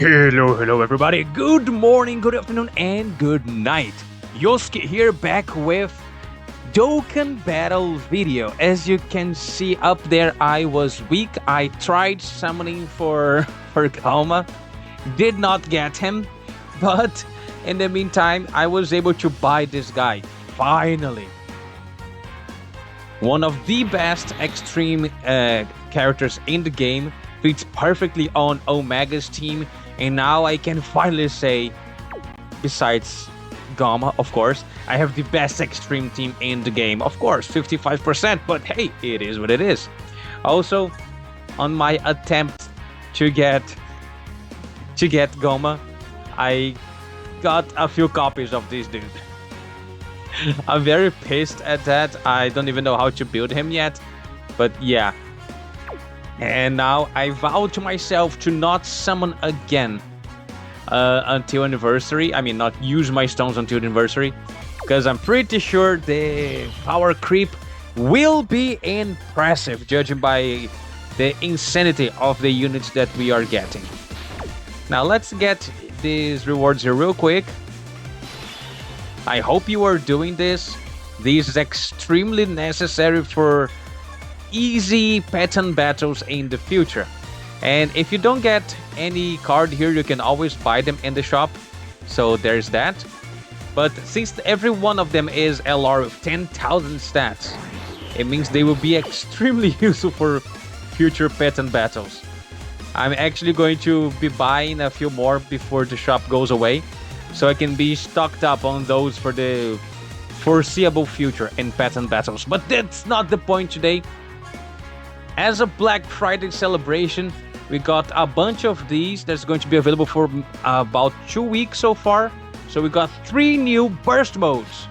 Hello everybody. Good morning, good afternoon, and good night. Yosuke here back with Dokkan Battle video. As you can see up there, I was weak. I tried summoning for Kalma. Did not get him. But in the meantime, I was able to buy this guy. Finally. One of the best extreme characters in the game. Fits perfectly on Omega's team. And now I can finally say, besides Gamma, of course, I have the best extreme team in the game. Of course, 55%, but hey, it is what it is. Also, on my attempt to get Gamma, I got a few copies of this dude. I'm very pissed at that. I don't even know how to build him yet, but yeah. And now I vow to myself to not summon again until anniversary. I mean, not use my stones until anniversary. Because I'm pretty sure the power creep will be impressive, judging by the insanity of the units that we are getting. Now, let's get these rewards here real quick. I hope you are doing this. This is extremely necessary for easy pattern battles in the future. And if you don't get any card here, you can always buy them in the shop. So there's that. But since every one of them is LR with 10,000 stats, it means they will be extremely useful for future pattern battles. I'm actually going to be buying a few more before the shop goes away, so I can be stocked up on those for the foreseeable future in pattern battles. But that's not the point today. As a Black Friday celebration, we got a bunch of these that's going to be available for about 2 weeks so far. So we got 3 new burst modes.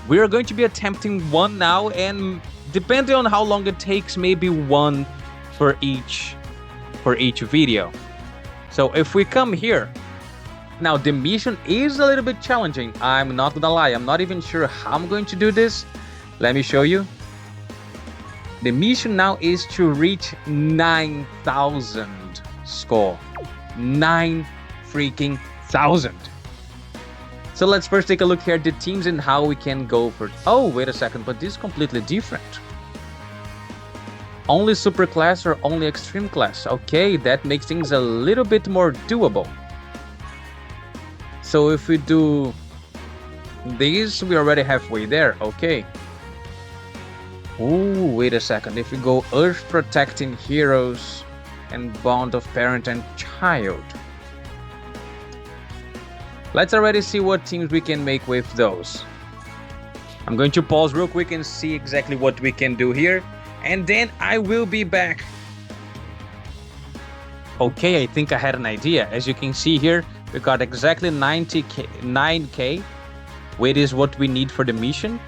We are going to be attempting one now, and depending on how long it takes, maybe one for each video. So if we come here, now the mission is a little bit challenging. I'm not gonna lie, I'm not even sure how I'm going to do this. Let me show you. The mission now is to reach 9,000 score. 9 freaking thousand. So let's first take a look here at the teams and how we can go for... Oh, wait a second, but this is completely different. Only super class or only extreme class? Okay, that makes things a little bit more doable. So if we do these, we're already halfway there. Okay. Ooh, wait a second. If we go Earth Protecting Heroes and Bond of Parent and Child. Let's already see what teams we can make with those. I'm going to pause real quick and see exactly what we can do here. And then I will be back. Okay, I think I had an idea. As you can see here, we got exactly 9k, which is what we need for the mission.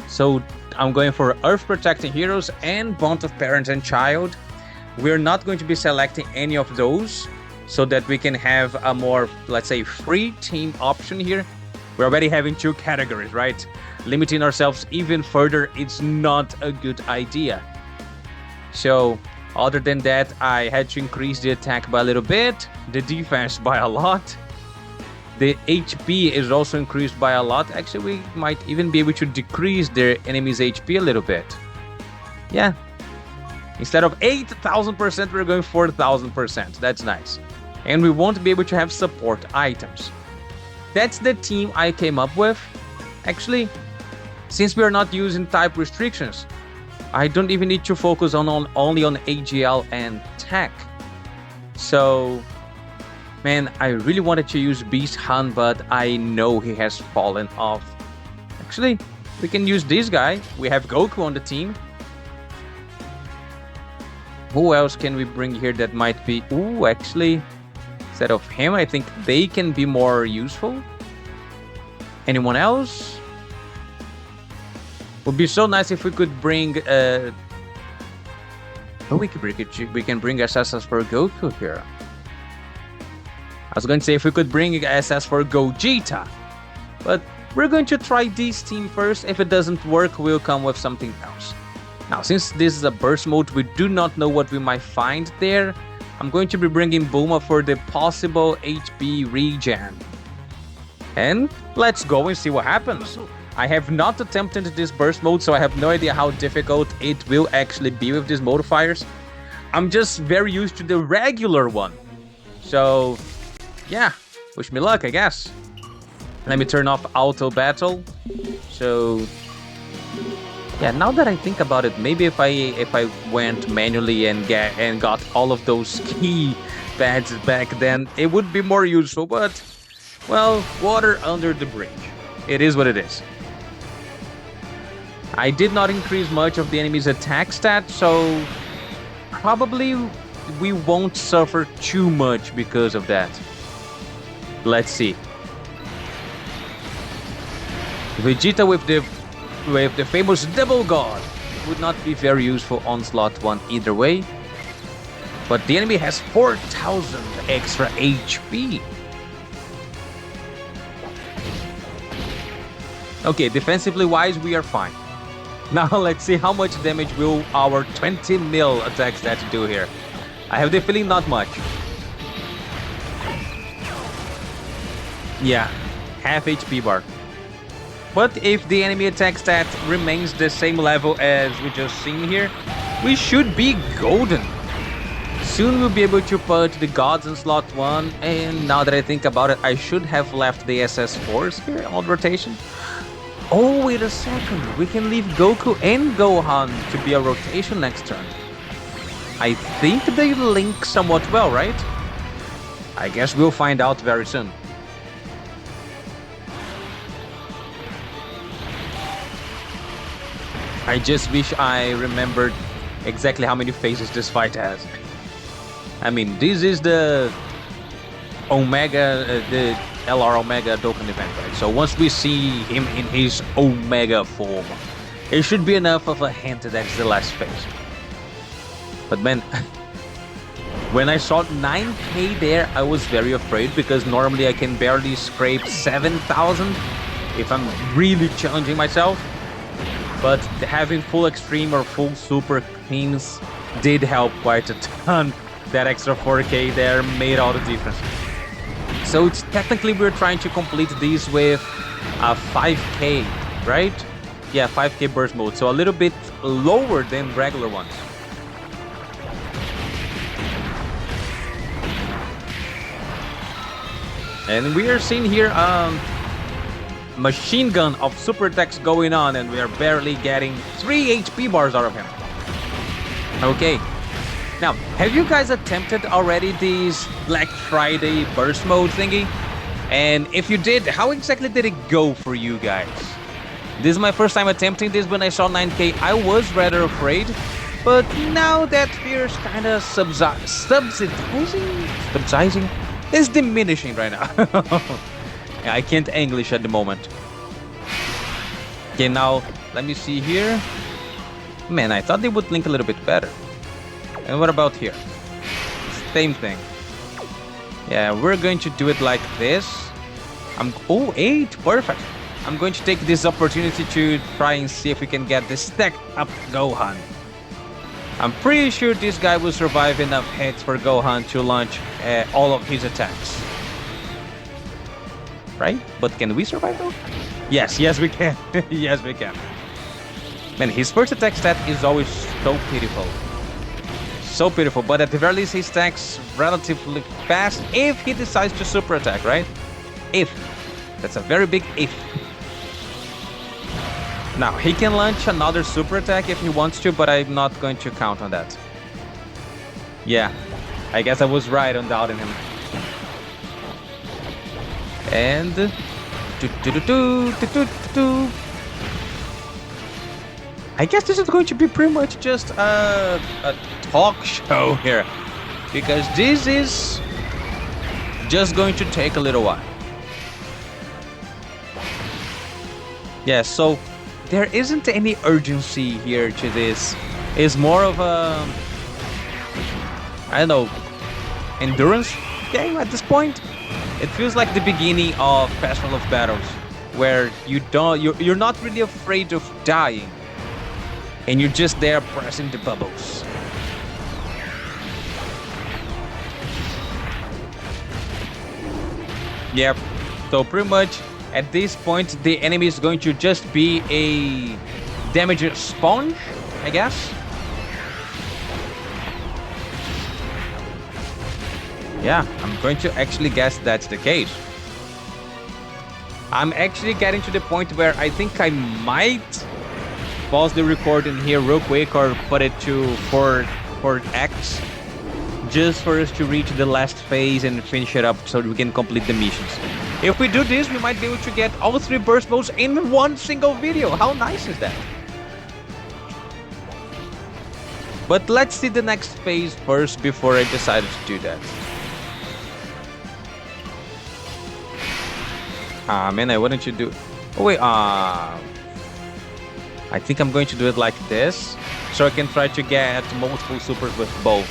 So I'm going for Earth Protecting Heroes and Bond of Parent and Child. We're not going to be selecting any of those so that we can have a more, let's say, free team option here. We're already having 2 categories, right? Limiting ourselves even further, it's not a good idea. So other than that, I had to increase the attack by a little bit, the defense by a lot. The HP is also increased by a lot. Actually, we might even be able to decrease their enemy's HP a little bit. Yeah. Instead of 8,000%, we're going 4,000%. That's nice. And we won't be able to have support items. That's the team I came up with. Actually, since we are not using type restrictions, I don't even need to focus on only on AGL and tech. So... man, I really wanted to use Beast Han, but I know he has fallen off. Actually, we can use this guy. We have Goku on the team. Who else can we bring here that might be... Ooh, actually, instead of him, I think they can be more useful. Anyone else? Would be so nice if we could bring... Oh, we can bring SS for Goku here. I was going to say if we could bring SS for Gogeta, but we're going to try this team first. If it doesn't work, we'll come with something else. Now, since this is a burst mode, we do not know what we might find there. I'm going to be bringing Bulma for the possible HP regen. And let's go and see what happens. I have not attempted this burst mode, so I have no idea how difficult it will actually be with these modifiers. I'm just very used to the regular one. So, yeah, wish me luck, I guess. Let me turn off auto battle. So, yeah, now that I think about it, maybe if I went manually and got all of those key pads back then, it would be more useful. But, well, water under the bridge. It is what it is. I did not increase much of the enemy's attack stat, so probably we won't suffer too much because of that. Let's see. Vegeta with the famous double god would not be very useful on slot 1 either way. But the enemy has 4,000 extra HP. Okay, defensively wise, we are fine. Now let's see how much damage will our 20 mil attack stat do here. I have the feeling not much. Yeah, half HP bar. But if the enemy attack stat remains the same level as we just seen here, we should be golden. Soon we'll be able to put the gods in slot 1, and now that I think about it, I should have left the SS4s here on rotation. Oh, wait a second, we can leave Goku and Gohan to be a rotation next turn. I think they link somewhat well, right? I guess we'll find out very soon. I just wish I remembered exactly how many phases this fight has. I mean, this is the Omega, the LR Omega Dokkan event, right? So once we see him in his Omega form, it should be enough of a hint that that's the last phase. But man, when I saw 9k there, I was very afraid because normally I can barely scrape 7,000 if I'm really challenging myself. But having full extreme or full super teams did help quite a ton. That extra 4k there made all the difference. So it's technically we're trying to complete these with a 5k, right? Yeah, 5k burst mode, so a little bit lower than regular ones. And we are seeing here machine gun of super attacks going on, and we are barely getting 3 HP bars out of him. Okay. Now, have you guys attempted already this Black Friday burst mode thingy? And if you did, how exactly did it go for you guys? This is my first time attempting this. When I saw 9k, I was rather afraid. But now that fear is kind of subsiding? It's diminishing right now. Yeah, I can't English at the moment. Okay, now, let me see here. Man, I thought they would link a little bit better. And what about here? Same thing. Yeah, we're going to do it like this. Oh, 8, perfect. I'm going to take this opportunity to try and see if we can get the stacked up Gohan. I'm pretty sure this guy will survive enough hits for Gohan to launch all of his attacks. Right? But can we survive though? Yes, we can. Yes, we can. Man, his first attack stat is always so pitiful. So pitiful, but at the very least he stacks relatively fast if he decides to super attack, right? If. That's a very big if. Now, he can launch another super attack if he wants to, but I'm not going to count on that. Yeah, I guess I was right on doubting him. And... I guess this is going to be pretty much just a talk show here, because this is just going to take a little while. Yeah, so there isn't any urgency here to this. It's more of a, I don't know, endurance game at this point. It feels like the beginning of Festival of Battles, where you're not really afraid of dying. And you're just there pressing the bubbles. Yep. So pretty much at this point, the enemy is going to just be a damage sponge, I guess. Yeah, I'm going to actually guess that's the case. I'm actually getting to the point where I think I might pause the recording here real quick or put it to for X just for us to reach the last phase and finish it up so we can complete the missions. If we do this, we might be able to get all 3 burst modes in one single video. How nice is that? But let's see the next phase first before I decided to do that. Man, I wanted to do... Oh, wait, I think I'm going to do it like this, so I can try to get multiple supers with both.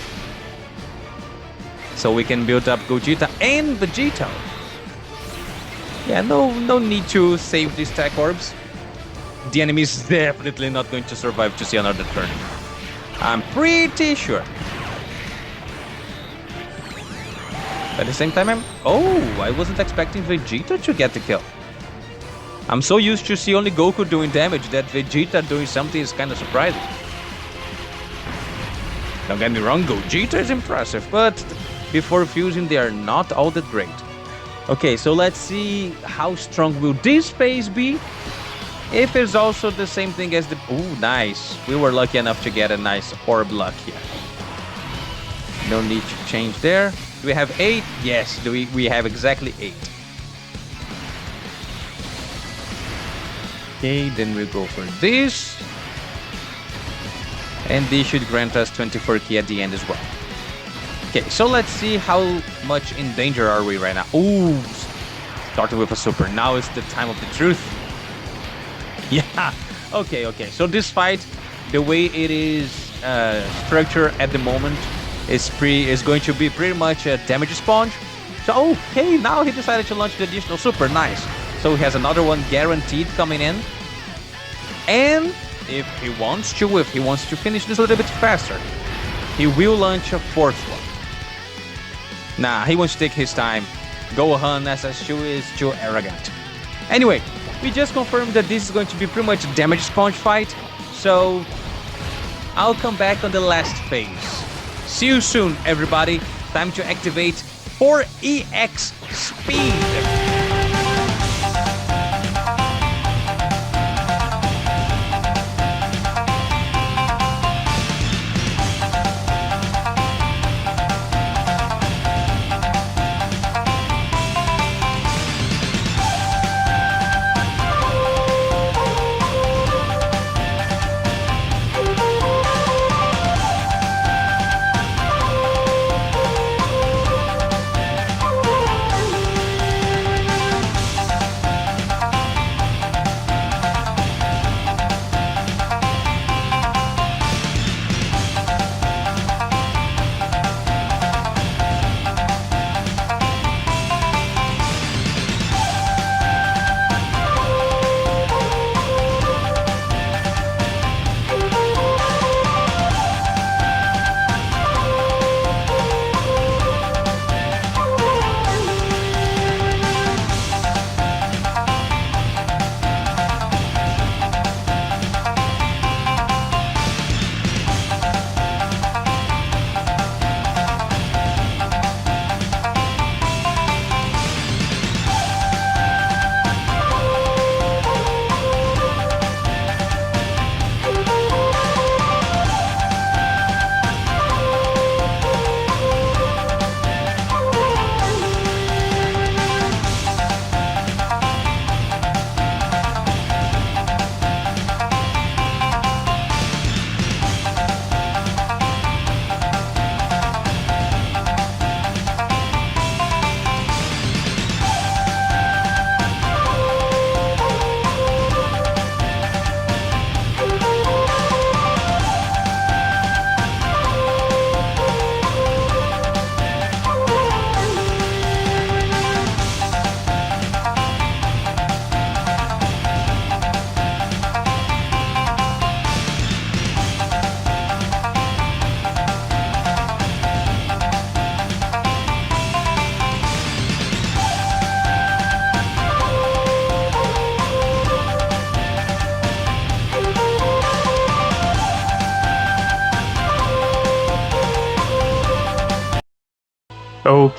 So we can build up Gogeta and Vegeta. Yeah, no need to save these tech orbs. The enemy is definitely not going to survive to see another turn. I'm pretty sure. At the same time, I wasn't expecting Vegeta to get the kill. I'm so used to see only Goku doing damage that Vegeta doing something is kind of surprising. Don't get me wrong, Gogeta is impressive, but before fusing, they are not all that great. Okay, so let's see how strong will this phase be. If it's also the same thing as the... Ooh, nice. We were lucky enough to get a nice orb luck here. No need to change there. Do we have 8? Yes, we have exactly 8. Okay, then we go for this. And this should grant us 24 key at the end as well. Okay, so let's see how much in danger are we right now. Ooh, starting with a super. Now is the time of the truth. Yeah, okay. So this fight, the way it is structured at the moment, is going to be pretty much a damage sponge. So, okay, now he decided to launch the additional super. Nice. So he has another one guaranteed coming in. And if he wants to finish this a little bit faster, he will launch a 4th one. Nah, he wants to take his time. Gohan SS2 is too arrogant. Anyway, we just confirmed that this is going to be pretty much a damage sponge fight. So, I'll come back on the last phase. See you soon, everybody. Time to activate 4EX Speed.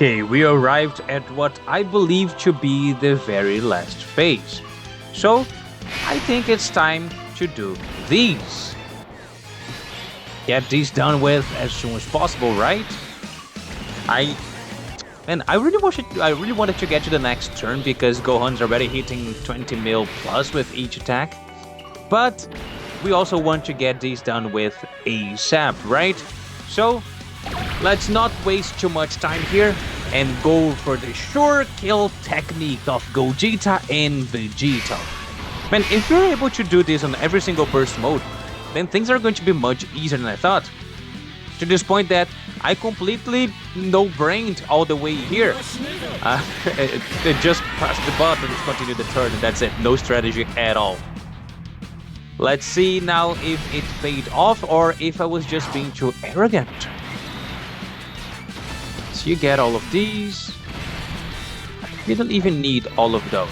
Okay, we arrived at what I believe to be the very last phase. So, I think it's time to do these. Get these done with as soon as possible, right? I really wanted to get to the next turn because Gohan's already hitting 20 mil plus with each attack. But we also want to get these done with ASAP, right? So let's not waste too much time here and go for the sure kill technique of Gogeta and Vegeta. Man, if you're able to do this on every single burst mode, then things are going to be much easier than I thought. To this point that I completely no-brained all the way here. It just press the button, continue the turn, and that's it. No strategy at all. Let's see now if it paid off or if I was just being too arrogant. So you get all of these. You don't even need all of those.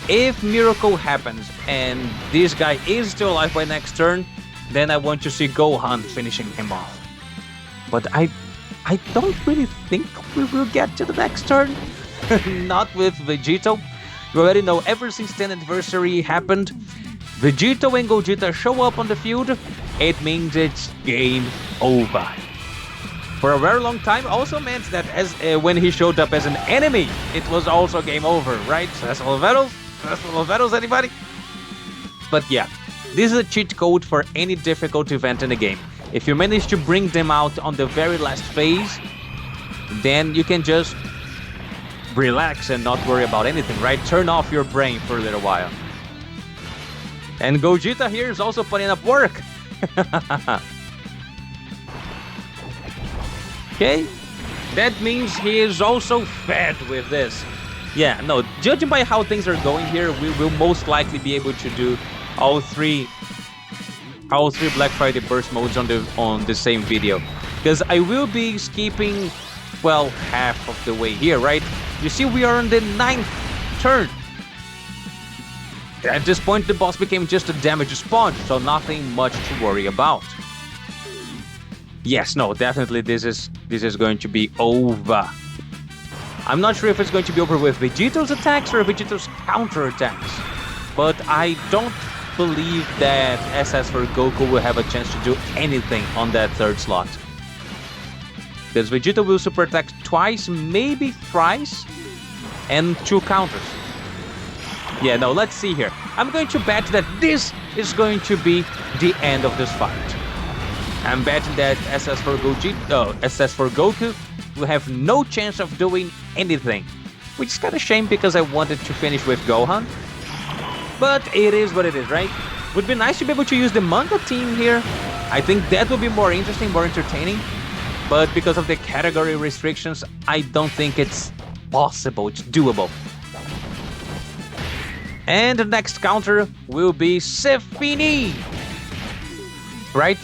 If miracle happens and this guy is still alive by next turn, then I want to see Gohan finishing him off. But I don't really think we will get to the next turn. Not with Vegeta. We already know ever since 10th anniversary happened, Vegeta and Gogeta show up on the field, it means it's game over. For a very long time also meant that as when he showed up as an enemy, it was also game over, right? Festival of Battles, anybody? But yeah, this is a cheat code for any difficult event in the game. If you manage to bring them out on the very last phase, then you can just relax and not worry about anything, right? Turn off your brain for a little while. And Gogeta here is also putting up work. Okay, that means he is also fed with this. Yeah, no, judging by how things are going here, we will most likely be able to do all three Black Friday burst modes on the same video, because I will be skipping, well, half of the way here, right? You see, we are on the 9th turn. At this point, the boss became just a damage sponge, so nothing much to worry about. Yes, no, definitely this is going to be over. I'm not sure if it's going to be over with Vegeta's attacks or Vegeta's counter attacks, but I don't believe that SS for Goku will have a chance to do anything on that third slot. Because Vegeta will super attack twice, maybe thrice, and 2 counters. Yeah, no, let's see here. I'm going to bet that this is going to be the end of this fight. I'm betting that SS for Goku will have no chance of doing anything. Which is kind of a shame because I wanted to finish with Gohan. But it is what it is, right? Would be nice to be able to use the manga team here. I think that would be more interesting, more entertaining. But because of the category restrictions, I don't think it's possible, it's doable. And the next counter will be Sefini. Right?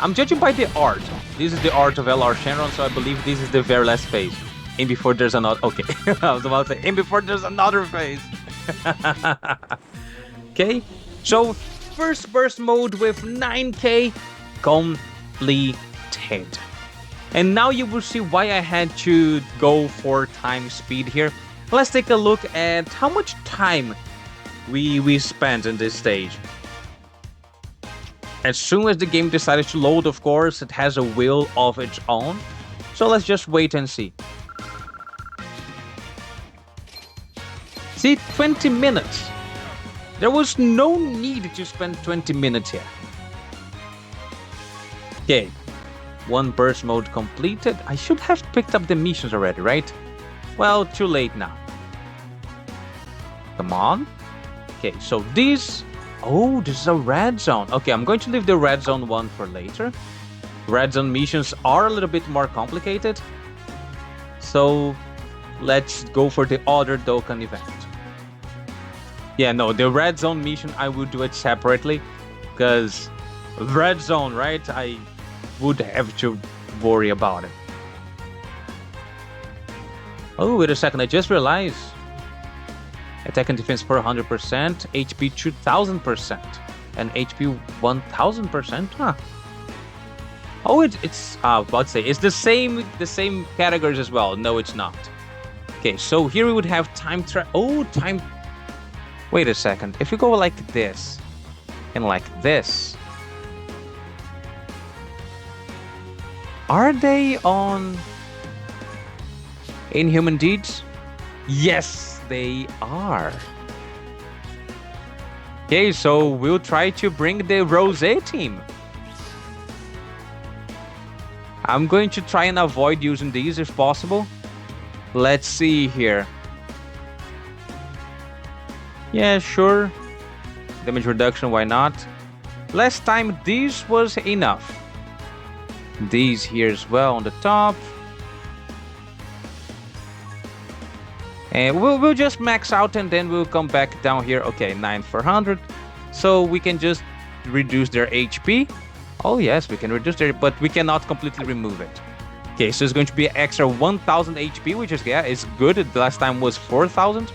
I'm judging by the art. This is the art of LR Shenron, so I believe this is the very last phase. And before there's another... Okay, I was about to say, and before there's another phase. Okay, so first burst mode with 9k completed. And now you will see why I had to go for time speed here. Let's take a look at how much time we spent in this stage. As soon as the game decided to load, of course, it has a will of its own. So let's just wait and see. See, 20 minutes. There was no need to spend 20 minutes here. Okay, 1 burst mode completed. I should have picked up the missions already, right? Well, too late now. Come on. Okay, so this... Oh, this is a red zone. Okay, I'm going to leave the red zone one for later. Red zone missions are a little bit more complicated. So, let's go for the other Dokkan event. Yeah, no, the red zone mission, I will do it separately. Because red zone, right? I would have to worry about it. Oh, wait a second, I just realized. Attack and defense 400%, HP 2000%, and HP 1000%, huh? Oh, it's about to say it's the same categories as well. No, it's not. Okay, so here we would have time travel. Oh, time. Wait a second. If you go like this and like this, are they on Inhuman Deeds? Yes, they are. Okay, so we'll try to bring the Rosé team. I'm going to try and avoid using these if possible. Let's see here. Yeah, sure. Damage reduction, why not? Last time, this was enough. These here as well on the top. And we'll just max out and then we'll come back down here. Okay, 9,400. So we can just reduce their HP. Oh yes, we can reduce their, but we cannot completely remove it. Okay, so it's going to be extra 1,000 HP, which is, yeah, it's good. The last time was 4,000.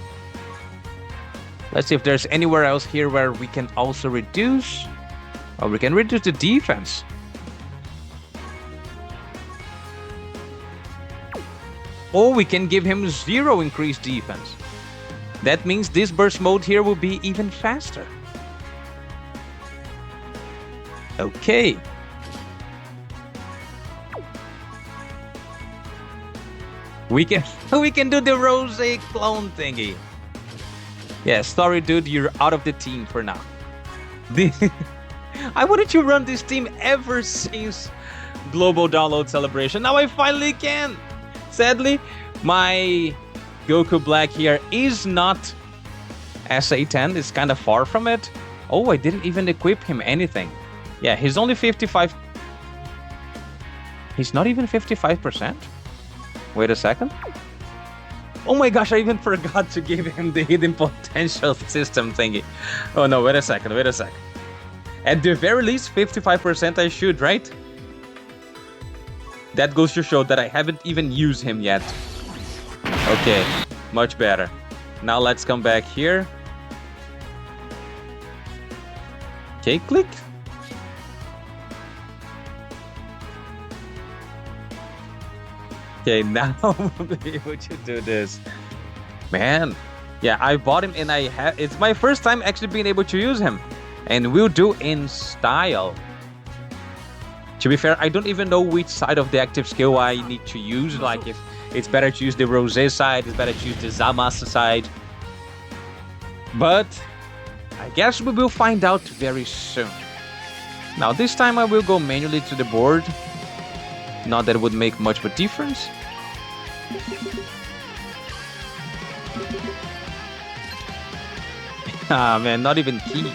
Let's see if there's anywhere else here where we can also reduce. Oh, we can reduce the defense. Or we can give him 0 increased defense. That means this burst mode here will be even faster. Okay. We can do the Rosé clone thingy. Yeah, sorry dude, you're out of the team for now. I wanted to run this team ever since Global Download Celebration. Now I finally can. Sadly, my Goku Black here is not SA10. It's kind of far from it. Oh, I didn't even equip him anything. Yeah, he's only 55. He's not even 55%? Wait a second. Oh my gosh, I even forgot to give him the hidden potential system thingy. Oh no, wait a second. At the very least, 55% I should, right? That goes to show that I haven't even used him yet. Okay, much better. Now let's come back here. Okay, click. Okay, now we'll be able to do this. Man, yeah, I bought him and it's my first time actually being able to use him. And we'll do in style. To be fair, I don't even know which side of the active skill I need to use. Like if it's better to use the Rosé side, it's better to use the Zamasu side. But I guess we will find out very soon. Now this time I will go manually to the board. Not that it would make much of a difference. Ah man, not even key.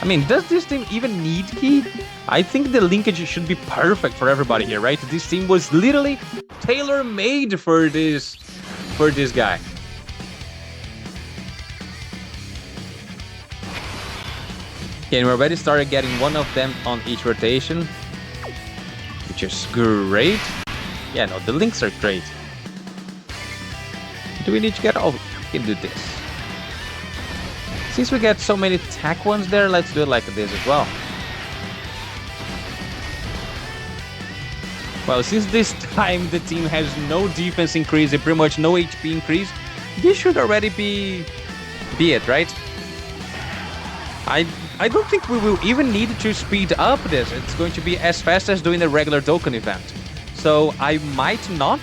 I mean, does this team even need key? I think the linkage should be perfect for everybody here, right? This team was literally tailor-made for this guy. Okay, and we already started getting one of them on each rotation, which is great. Yeah, no, the links are great. Do we need to get... Oh, we can do this. Since we get so many tech ones there, let's do it like this as well. Well, since this time the team has no defense increase and pretty much no HP increase, this should already be it, right? I don't think we will even need to speed up this. It's going to be as fast as doing a regular Dokkan event. So I might not.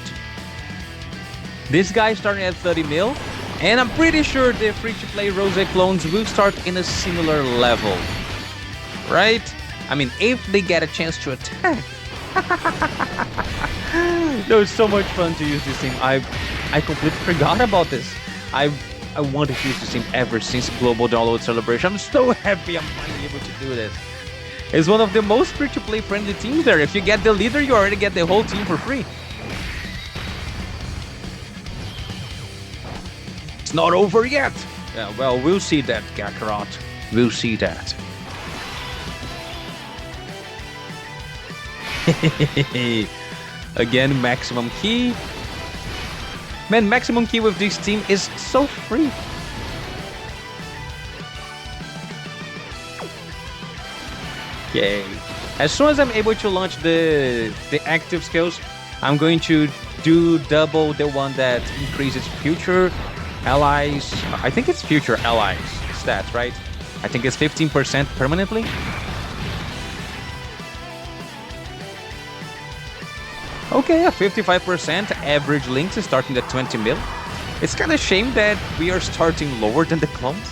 This guy starting at 30 mil. And I'm pretty sure the free-to-play Rosé clones will start in a similar level. Right? I mean, if they get a chance to attack. It was so much fun to use this team. I completely forgot about this. I wanted to use this team ever since Global Download Celebration. I'm so happy I'm finally able to do this. It's one of the most free-to-play friendly teams there. If you get the leader, you already get the whole team for free. It's not over yet. Yeah, well, we'll see that, Kakarot. We'll see that. Again, maximum key. Man, maximum key with this team is so free. Okay. As soon as I'm able to launch the active skills, I'm going to do double the one that increases future allies. I think it's future allies stats, right? I think it's 15% permanently. Okay, a 55% average links is starting at 20 mil. It's kind of shame that we are starting lower than the clones.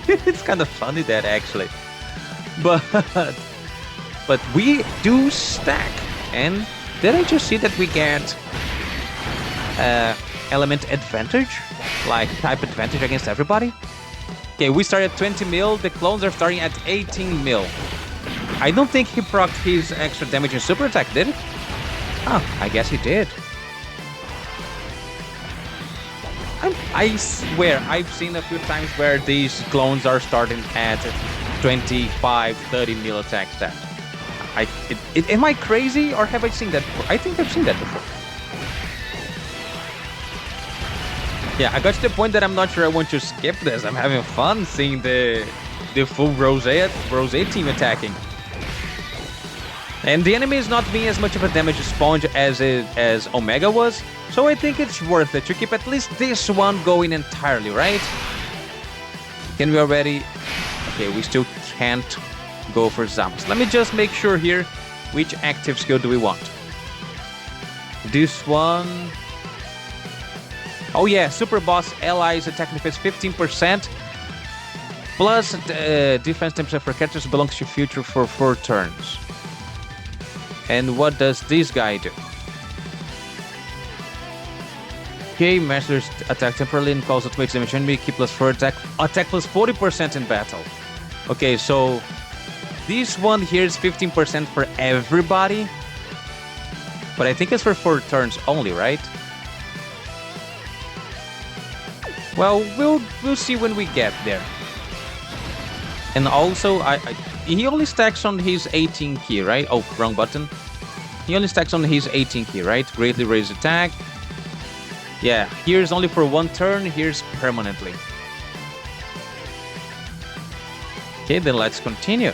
It's kind of funny that actually. But we do stack. And did I just see that we get element advantage? Like type advantage against everybody? Okay, we start at 20 mil. The clones are starting at 18 mil. I don't think he procced his extra damage and super attack, did it? Oh, I guess he did. I swear, I've seen a few times where these clones are starting at 25, 30 mil attack stat. Am I crazy or have I seen that before? I think I've seen that before. Yeah, I got to the point that I'm not sure I want to skip this. I'm having fun seeing the full Rose team attacking. And the enemy is not being as much of a damage sponge as Omega was, so I think it's worth it to keep at least this one going entirely, right? Can we already... Okay, we still can't go for Zamos. Let me just make sure here, which active skill do we want? This one... Oh yeah, Super Boss Allies attack defense 15%, plus defense 10% for characters belongs to future for 4 turns. And what does this guy do? Okay, masters attack temporarily and calls automated damage enemy, keep +4 attack plus 40% in battle. Okay, so this one here is 15% for everybody, but I think it's for 4 turns only, right? Well, we'll see when we get there. And also, he only stacks on his 18 key, right? Oh, wrong button. He only stacks on his 18 key, right? Greatly raised attack. Yeah, here's only for 1 turn, here's permanently. Okay, then let's continue.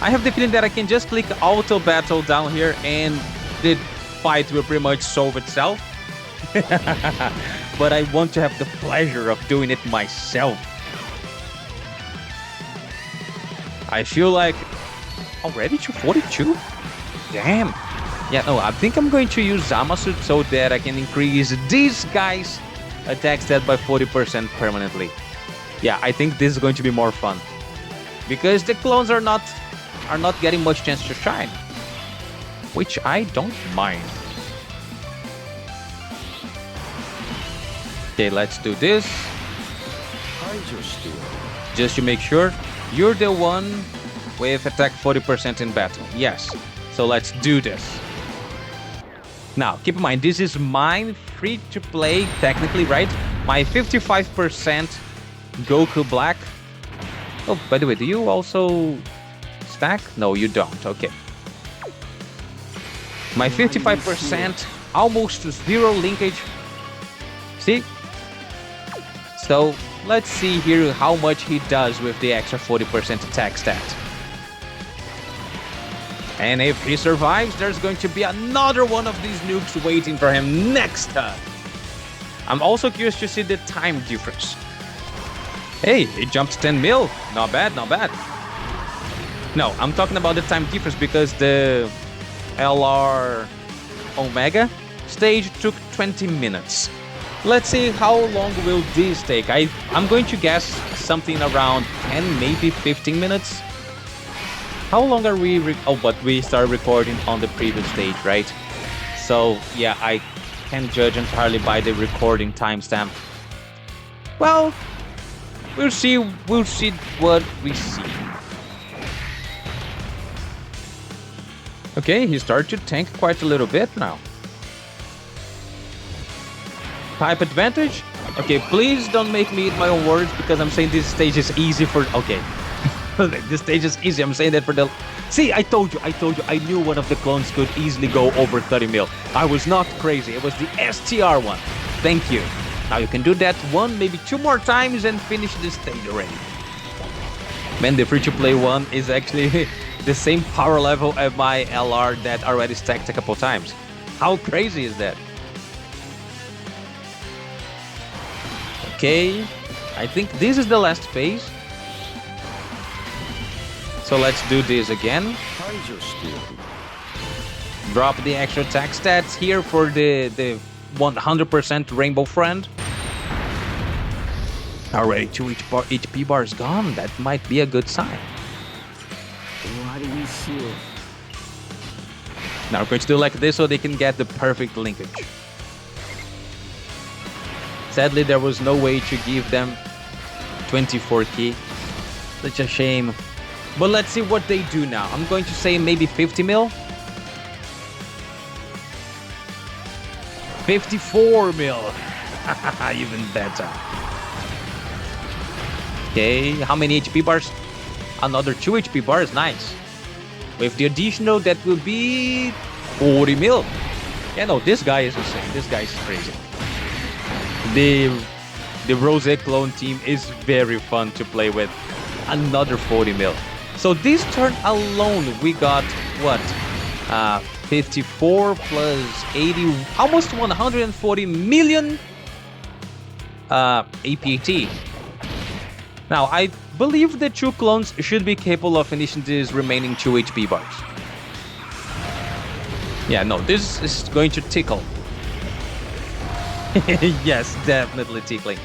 I have the feeling that I can just click auto battle down here and the fight will pretty much solve itself. But I want to have the pleasure of doing it myself. I feel like already 242? Damn. Yeah, no, I think I'm going to use Zamasu so that I can increase these guys' attack stat by 40% permanently. Yeah, I think this is going to be more fun. Because the clones are not getting much chance to shine. Which I don't mind. Okay, let's do this. Just to make sure you're the one with attack 40% in battle. Yes. So let's do this. Now, keep in mind, this is mine free to play technically, right? My 55% Goku Black. Oh, by the way, do you also stack? No, you don't. Okay. My 55% almost 0 linkage. See? So let's see here how much he does with the extra 40% attack stat. And if he survives, there's going to be another one of these nukes waiting for him next time. I'm also curious to see the time difference. Hey, it jumped 10 mil. Not bad, not bad. No, I'm talking about the time difference because the LR Omega stage took 20 minutes. Let's see how long will this take. I'm going to guess something around 10, maybe 15 minutes. How long are we... but we started recording on the previous stage, right? So, yeah, I can judge entirely by the recording timestamp. Well, we'll see what we see. Okay, he started to tank quite a little bit now. Type advantage? Okay, please don't make me eat my own words because I'm saying this stage is easy for... Okay. This stage is easy. I'm saying that for the... See, I told you. I knew one of the clones could easily go over 30 mil. I was not crazy. It was the STR one. Thank you. Now you can do that 1, maybe 2 more times and finish this stage already. Man, the free-to-play one is actually the same power level as my LR that already stacked a couple times. How crazy is that? Okay, I think this is the last phase. So let's do this again. Drop the extra attack stats here for the 100% Rainbow Friend. Already 2 HP bars gone. That might be a good sign. Now we're going to do like this so they can get the perfect linkage. Sadly, there was no way to give them 24 key. Such a shame. But let's see what they do now. I'm going to say maybe 50 mil. 54 mil. Even better. Okay, how many HP bars? Another 2 HP bars, nice. With the additional, that will be 40 mil. Yeah, no, this guy is insane. This guy is crazy. The Rose clone team is very fun to play with. Another 40 mil. So this turn alone, we got what? 54 plus 80, almost 140 million APT. Now, I believe the 2 clones should be capable of finishing these remaining 2 HP bars. Yeah, no, this is going to tickle. Yes, definitely tickling.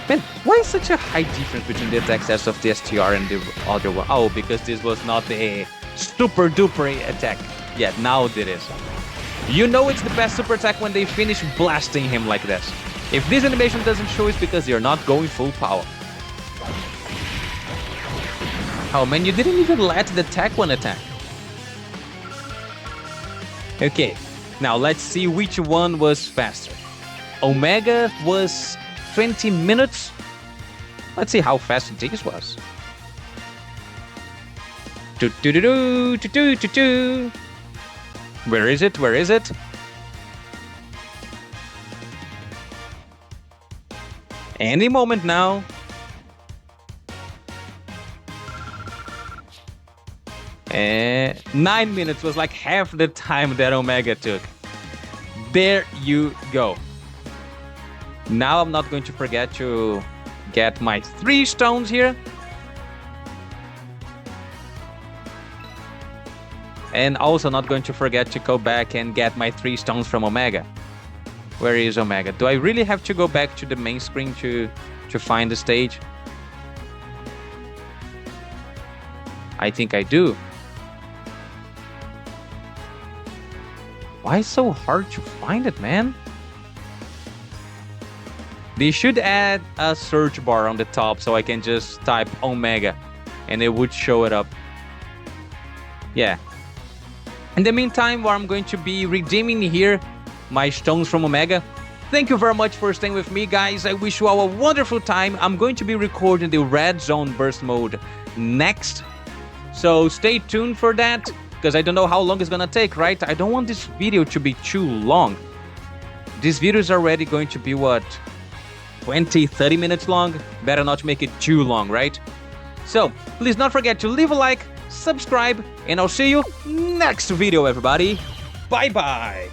Man, why is such a high difference between the attack stats of the STR and the other one? Oh, because this was not a super duper attack. Yeah, now it is. You know it's the best super attack when they finish blasting him like this. If this animation doesn't show, it's because you're not going full power. Oh man, you didn't even let the tech one attack. Okay, now let's see which one was faster. Omega was 20 minutes. Let's see how fast this was. Where is it? Where is it? Any moment now. And 9 minutes was like half the time that Omega took. There you go. Now I'm not going to forget to get my 3 stones here. And also not going to forget to go back and get my 3 stones from Omega. Where is Omega? Do I really have to go back to the main screen to find the stage? I think I do. Why is it so hard to find it, man? They should add a search bar on the top so I can just type Omega and it would show it up. Yeah. In the meantime, while I'm going to be redeeming here my stones from Omega, thank you very much for staying with me, guys. I wish you all a wonderful time. I'm going to be recording the Red Zone Burst Mode next. So stay tuned for that, because I don't know how long it's gonna take, right? I don't want this video to be too long. This video is already going to be, what, 20-30 minutes long? Better not make it too long, right? So, please don't forget to leave a like, subscribe, and I'll see you next video, everybody. Bye-bye!